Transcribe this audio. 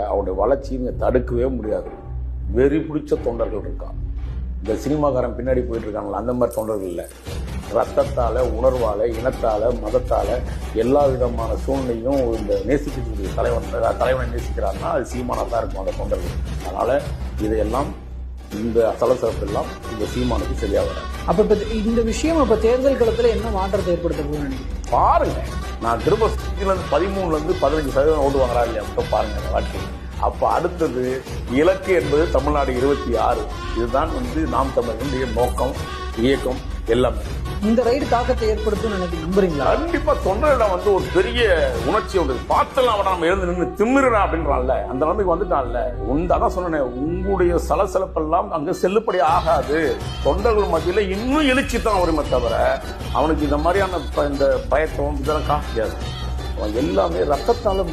அவனுடைய வளர்ச்சியை தடுக்கவே முடியாது. வெறி பிடிச்ச தொண்டர்கள் இருக்கான். இந்த சினிமாக்காரன் பின்னாடி போயிட்டு இருக்காங்களா, அந்த மாதிரி தொண்டர்கள் இல்லை. ரத்தத்தால், உணர்வால், இனத்தால், மதத்தால் எல்லா விதமான சூழ்நிலையும் இந்த நேசிக்கக்கூடிய தலைவனை நேசிக்கிறாருன்னா அது சீமானாக தான் இருக்கும் அந்த தொண்டர்கள். அதனால் இதையெல்லாம் இந்த சலசலப்பெல்லாம் இந்த சீமானுக்கு சரியாக வராது. அப்போ இப்போ இந்த விஷயம் இப்போ தேர்தல் களத்தில் என்ன மாற்றத்தை ஏற்படுத்தணும்னு நினைக்கிறேன். பாருங்க, நான் திரும்ப 13% 15% ஓட்டு வாங்குறா இல்லையா மட்டும் பாருங்க அந்த வாழ்க்கையில். அப்போ அடுத்தது இலக்கு என்பது தமிழ்நாடு 26. இதுதான் நாம் தமிழர்களுடைய நோக்கம், இயக்கம் எல்லாமே. இந்த ரைடு தாக்கத்தை ஏற்படுத்தும் நம்புறீங்களா? கண்டிப்பா. தொண்டரிடம் ஒரு பெரிய உணர்ச்சி வந்து பார்த்தலாம், அவன் நம்ம எழுந்து நின்று திமிரா அப்படின்றான்ல, அந்த நிலைமைக்கு வந்துட்டான்ல. அதான் சொன்னேன், உங்களுடைய சலசலப்பெல்லாம் அங்க செல்லுபடி ஆகாது. தொண்டர்கள் மத்தியில இன்னும் எழுச்சி தான் வருமே தவிர அவனுக்கு இந்த மாதிரியான இந்த பயத்தம் இதெல்லாம் காட்ட முடியாது. அவன் எல்லாமே ரத்தத்தால